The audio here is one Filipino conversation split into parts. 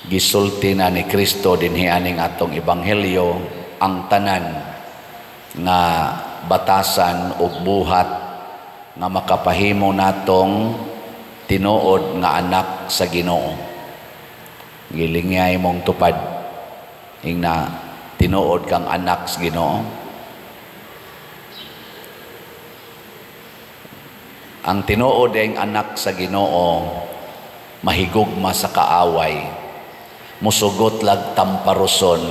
gisulti na ni Kristo dinhi aning atong ebanghelyo ang tanan nga batasan ug buhat nga makapahimo natong tinuod nga anak sa Ginoo. Gilingay mong tupad ing na tinuod kang anak sa Ginoo. Ang tinuod ang anak sa Ginoo mahigugma sa kaaway, musugot lag tamparuson,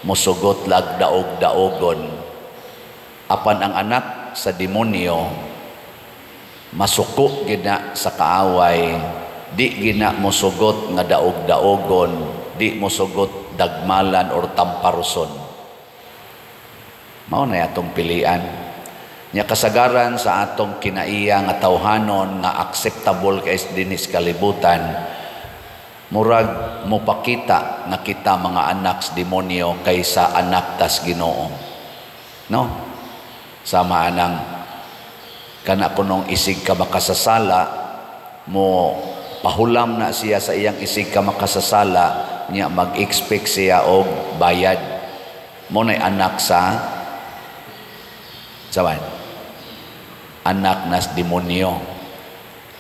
musugot lag daog-daogon. Apan ang anak sa demonyo masuko gina sa kaaway, di gina musugot nga daog-daogon, di musugot dagmalan or tamparuson. Mao na atong pilian. Nya kasagaran sa atong kinaiya nga tawhanon nga acceptable kay dinis kalibutan, murag mopakita nga kita mga anak sa demonyo kaysa anak tas Ginoo. No? Sama anang kana kunong isig ka makasasala, mo pahulam na siya sa iyang isig ka makasasala, nya mag-expect siya og bayad. Mo nay anak sa sawan anak nas demonyo.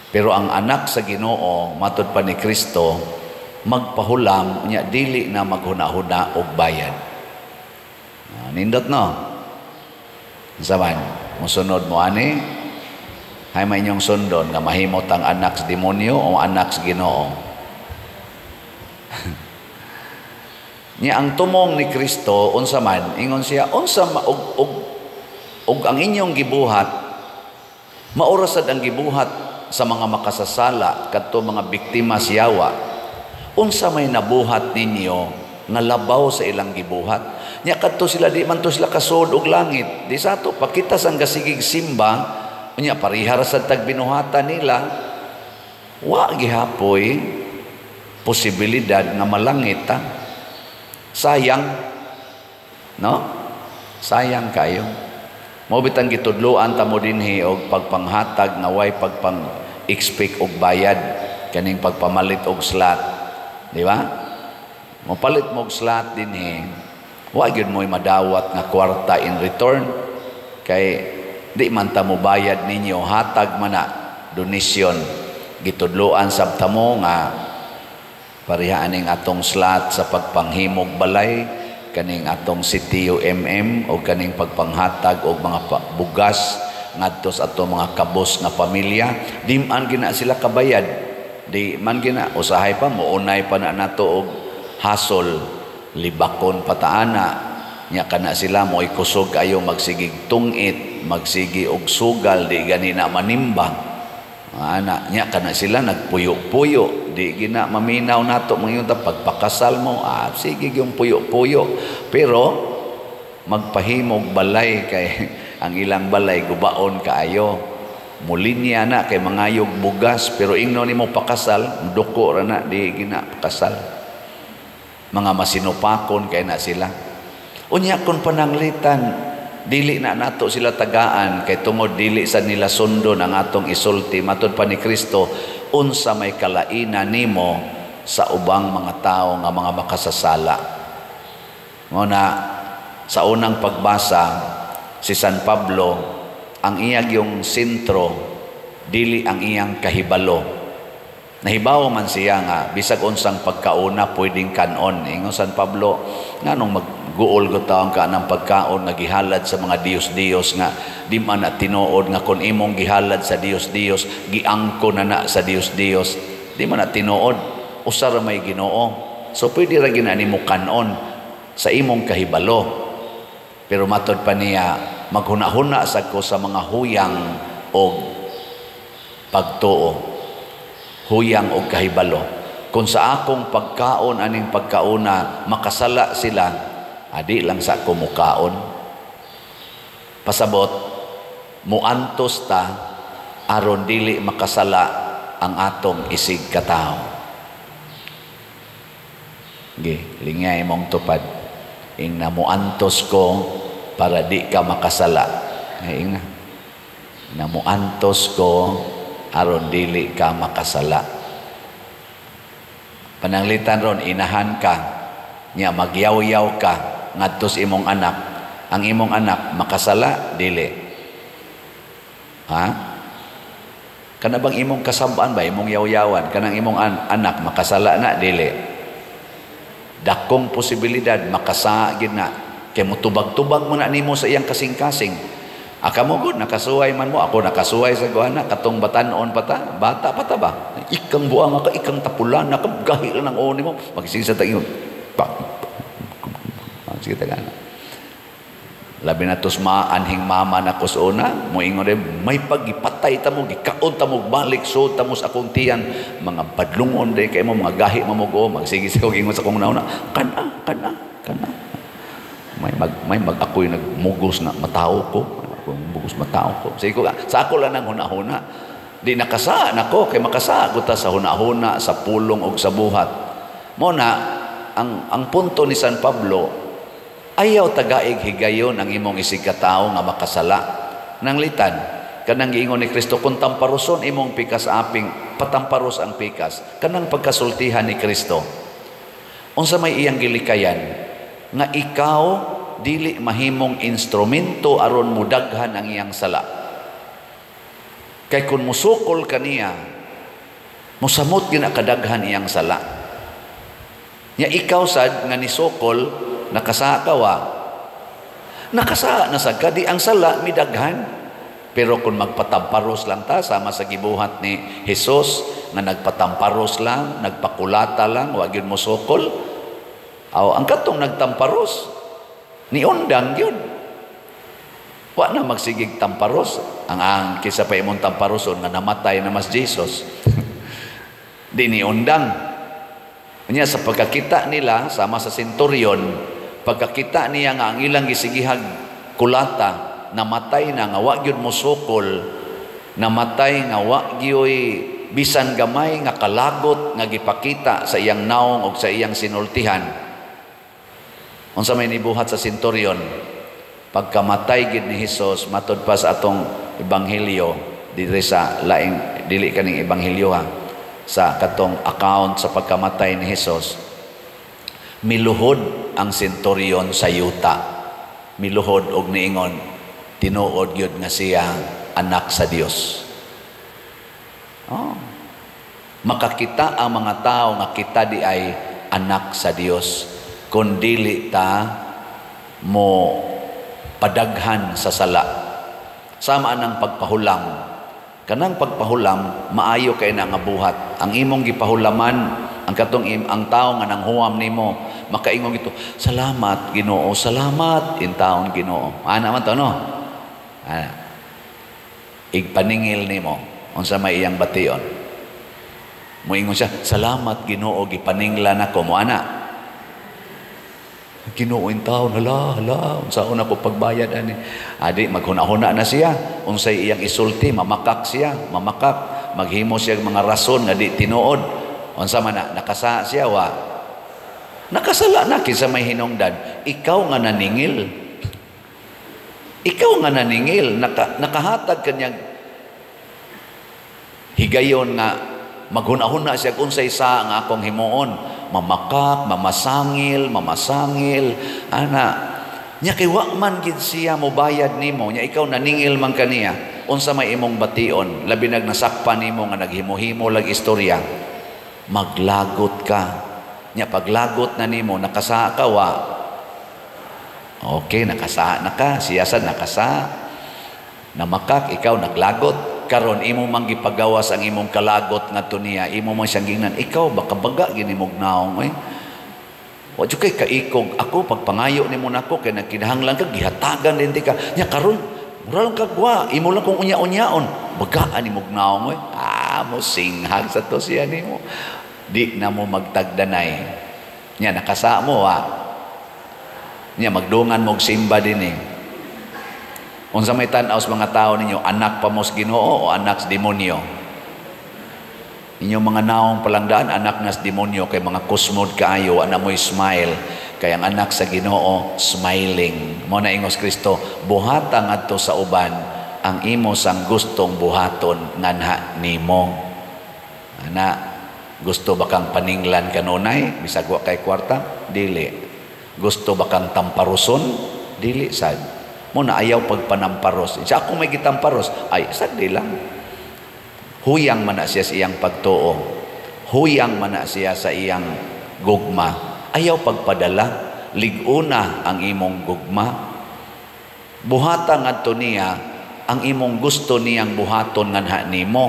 Pero ang anak sa Ginoo matud pa ni Kristo magpahulam nya dili na maghuna-huna og bayad. Nindot no. Saman mosunod mo ani hay may inyong sundon nga mahimot ang anak sa demonyo o anak sa Ginoo. Nya ang tumong ni Kristo unsa man ingon siya unsa og ang inyong gibuhat maurasad ang gibuhat sa mga makasasala kadto mga biktima siyawa. Unsa may nabuhat ninyo nga labaw sa ilang gibuhat. Nya kadto sila di man to sila kasud og langit. Di sato pakita sang gasigig simba nya parihar sa tagbinuhatan nila. Wa gihapoy posibilidad nga malangit ta. Sayang. No? Sayang kayo. Mao bitang gitudloan ta mo dinhi og pagpanghatag nga way pagpang-expect og bayad kaning pagpamalit og slot, di ba? Mopalit mo og slot dinhi, wa gyud mo'y madawat nga kwarta in return kay di man ta mo bayad ninyo, hatag man na donation. Gitudloan sabta mo nga parihaan ning atong slot sa pagpanghimog balay kaning atong CTUMM o kaning pagpanghatag og mga bugas ngadto sa atong mga kabos nga pamilya, di man gina sila kabayad, di man gina usahay pa mounay pa na nato og hasol libakon pataana nya kana sila mo ikusog ayo magsigig tungit, magsigi og sugal, di gani na manimba ana nya kana sila nagpuyo-puyo, di gina maminaw nato mangyud pagpakasal mo sige yung puyo-puyo, pero magpahimog balay kay ang ilang balay gubaon kaayo, mulinya na kay mangayog bugas, pero ingno nimo pakasal duko ra na di gina pakasal, mga masinupakon kay na sila. Unya kon pananglitan dili na nato sila tagaan kay tungod dili sa nila sundo ang atong isulti matud pa ni Kristo unsa may kalainan nimo sa ubang mga tao nga mga makasasala. Muna sa unang pagbasa si San Pablo ang iyang yung sentro dili ang iyang kahibalo. Nahibaw man siya nga bisag unsang pagkauna pwedeng kanon. Ingon San Pablo nganong magguol ko taong ka ng pagkaon nga gihalad sa mga Diyos-Diyos nga di man na tinuod nga kung imong gihalad sa Diyos-Diyos giangko na sa Diyos-Diyos di man na tinuod usara may Ginoo. So pwede ra ginani mo kanon sa imong kahibalo, pero matod pa niya maghuna-huna sad ko sa mga huyang og pagtuo, huyang og kahibalo. Kung sa akong pagkaon aning pagkauna makasala sila, adi lang sa kumukaon. Pasabot muantos ta aron dili makasala ang atong isig katao. Lingay mong tupad ing na muantos ko para di ka makasala. Ing na muantos ko aron dili ka makasala. Pananglitan ron, inahan ka, nya magyaw-yaw ka, ngadto sa imong anak. Ang imong anak, makasala, dili. Ha? Kana bang imong kasabaan ba, imong yaw-yawan, kanang imong anak, makasala na, dili. Dakong posibilidad, makasagid na. Kaya mo tubag-tubag mo na nimo sa iyang kasing-kasing. Aka mo gud, nakasuway man mo. Ako nakasuway sa guana, katong batanon pa ta, bata pa ta ba? Ikang buang ka, ikang tapulan, nakagahi lang ang oni mo. Magising sa tagin. Sige tagana. Labi na tos maanhing mama na kusuna, mo ingon rin, may pagipatay ta mo, gikaon ta mo, balik, so ta mo sa akong tiyan, mga badlungon rin kayo mo, mga gahi mo mo go, magsige sa kong ingon sa kong nauna, kana. May ako'y nagmugos na matao ko, mugos matao ko. Sige ko, sa ako lang ng huna-huna, di nakasa na ko, kay makasa ko ta sa huna-huna, sa pulong o sa buhat. Muna, ang punto ni San Pablo, ayaw tagaig higayon ang imong isigkatao nga makasala. Nang litan, kanang giingon ni Kristo, kung tamparuson imong pikas aping, patamparos ang pikas. Kanang pagkasultihan ni Kristo. Unsa may iyang gilikayan, nga ikaw dili mahimong instrumento aron mudaghan ang iyang sala. Kay kung musukol kaniya, musamot gina kadaghan iyang sala. Nya ikaw sad nga nisukol, nakasa ka wa. Nakasa na sa kadi ang sala midaghan. Pero kung magpatamparos lang ta sama sa gibuhat ni Jesus nga nagpatamparos lang, nagpakulata lang, wa gyud mo sukol. Ang katong nagtamparos ni undang yun. Wa na magsigig tamparos. Ang kisa pa imong tamparoson nga namatay na mas Jesus. Di ni undang. Kanya sa pagkakita nila sama sa senturyon, pagkakita niya nga ang ilang gisigihag kulata, namatay na nga wa gyud mosukol, namatay nga wa gyoy bisan gamay nga kalagot nga gipakita sa iyang naong o sa iyang sinultihan. Unsa may nibuhat sa senturyon, pagkamatay gid ni Hesus, matud pa sa atong ebanghelyo, dili sa laing dili kaning ebanghelyo ha, sa katong account sa pagkamatay ni Hesus, miluhod ang senturyon sa yuta. Miluhod og niingon, tinuod gyud nga siya anak sa Dios. Makakita ang mga tao nga kita di ay anak sa Dios, kung dili ta mo padaghan sa sala. Sama ng pagpahulam. Kanang pagpahulam, maayo kay na nga buhat. Ang imong gipahulaman, ang katong ang tao nga nanghuwam nimo, makaingon ito, salamat Ginoo, salamat in taon Ginoo. Ana man to no? Igpaningil nimo, unsa may iyang bation. Moingon siya, salamat Ginoo, gipaninglan ako mo ana. Ginoo in taon, hala, unsaon ako pagbayad ani. Adi maghuna-huna na siya, unsay iyang isulti, mamakak siya, maghimo siya mga rason nga di tinuod. Unsa man na, nakasa siya wa. Nakasala na kinsa may hinungdan. Ikaw nga naningil. Ikaw nga naningil, nakahatag kanyang higayon nga maghuna-huna siya unsay sa nga akong himuon. Mamakak, mamasangil, ana. Nya kay wa man gid siya mobayad nimo, nya ikaw naningil man kaniya. Unsa may imong bation, labi nag nasakpan nimo nga naghimo-himo lag istorya. Maglagot ka. Nya paglagot na nimo, nakasa ka wa. Okay, nakasa na ka, siya sad nakasa. Namakak, ikaw naglagot. Karon imo mang gipagawas ang imong kalagot ngadto niya, imo man siyang gingnan, ikaw baka baga gini mog naong wa jud kay kaikog ako pagpangayo nimo nako kay nagkinahanglan ka gihatagan din ka nya karon mura lang kagwa imo lang kung unya-unyaon bagaan nimo naong mo singhag sa to siya nimo di na mo magtagdanay nya nakasa mo nya magdungan mo og simba dinhi. Unsa may tan-aw sa mga tao ninyo, anak pa mo sa Ginoo o anak sa demonyo? Inyong mga naong palangdaan, anak na sa demonyo, kay mga kusmod kaayo, ana mo'y smile. Kay ang anak sa Ginoo, smiling. Mo na ingos Kristo, buhata ngadto sa uban, ang imo sang gustong buhaton nganha nimo. Ana, Gusto ba kang paninglan kanunay, bisag wa kay kwarta? Dili. Gusto ba kang tamparuson? Dili sad. Muna ayaw pagpanamparos. Sa ako may gitamparos, ay sagdi lang. Huyang man na siya sa iyang pagtuo. Huyang man na siya sa iyang gugma. Ayaw pagpadala. Liguna ang imong gugma. Buhatan ngadto niya ang imong gusto niyang buhaton nganha nimo.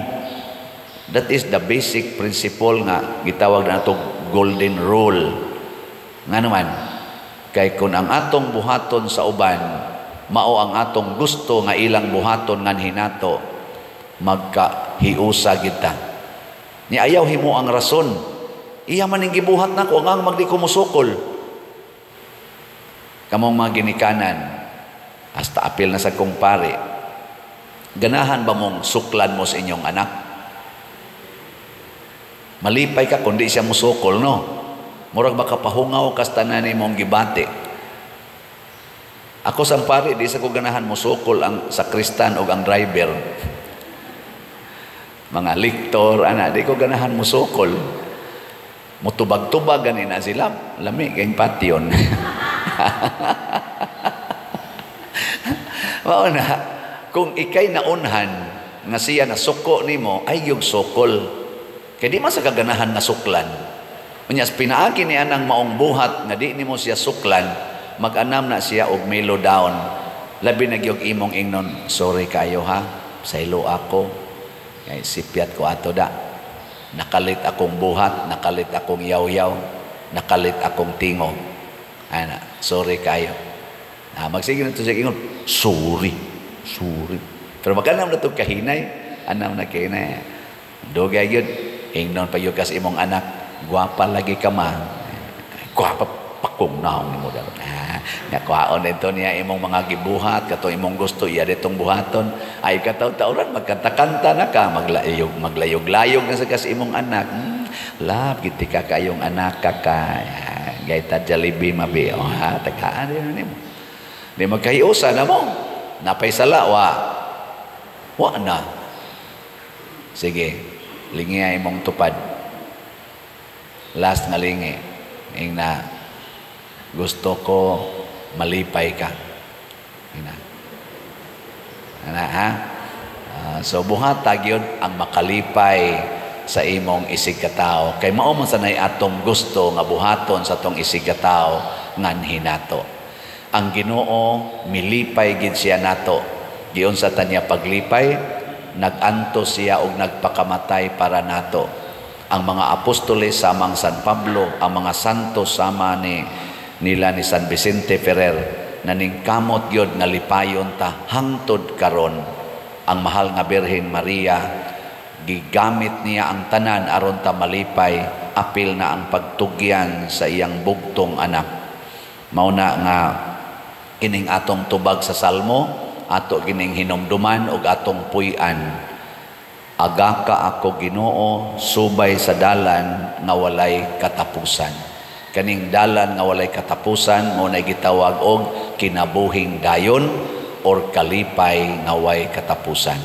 That is the basic principle nga gitawag na nato golden rule. Nga naman, kay kung ang atong buhaton sa uban, mao ang atong gusto nga ilang buhaton ngan hinato, magkahiusa kita. Ni ayaw himo ang rason. Iya man ning gibuhat nako ang magdi ko musukol. Kamong mga ginikanan, hasta apil na sa kong pare, ganahan ba mong suklan mo sa inyong anak? Malipay ka kundi siya musukol, no? Murag baka pahungaw kas tanan mong gibati. Ako sang pare, di sa ko ganahan musukol ang sakristan o ang driver. Mga liktor, di ko ganahan musukol. Mutubag-tubag ganin na sila. Lami, kayong patyon. Mauna, kung ikay naunhan, nga siya na suko nimo, ay yung sukol. Kaya di man sa kaganahan na suklan. Unyas, pinaagi ni anang maong buhat, nga di nimo siya suklan, mag-anam na siya og melo down. Labi na gyud imong ingnon, sorry kayo ha, saylo ako. Kay sipiat ko ato da. Nakalit akong buhat, nakalit akong yaw-yaw, nakalit akong tingog. Sorry kayo. Magsige na ito siya ingon, sorry. Pero mag-anam na ito kahinay, anam na kahinay. Dugay yun, ingnon pa yun kasi imong anak, guwapa lagi ka ma. Guwapa pakong naong ni mo daw. Nakuhaon nito niya imong mga gibuhat, kato imong gusto, iya ditong buhaton. Ay kataw-tauran, magkanta-kanta na ka, maglayog-layog na sa kasi imong anak. Love, giti ka kayong anak ka ka. Gaita Jollibee mabi. Tagaan rin mo. Di magkahiusa na mo. Napaysala, wa na. Sige, lingi imong tupad. Last nga lingi. Ing na gusto ko malipay ka. So buhatag yun ang makalipay sa imong isig katao. Kay mao man sanay atong gusto nga buhaton sa atong isig katao ngan hinato. Ang Ginoo milipay gid siya nato. Giun sa tanya paglipay, naganto siya og nagpakamatay para nato. Ang mga apostoles samang San Pablo, ang mga santos sama nila ni San Vicente Ferrer, naningkamot yun nga lipayon ta hangtod karon. Ang mahal nga Birhen Maria, gigamit niya ang tanan aron ta malipay, apil na ang pagtugyan sa iyang bugtong anak. Mauna nga kining atong tubag sa salmo, ato kining hinumduman og atong puy-an. Aga ka ako Ginoo, subay sa dalan nga walay katapusan. Kaning dalan nga walay katapusan mo na gitawag og kinabuhing dayon or kalipay nga way katapusan.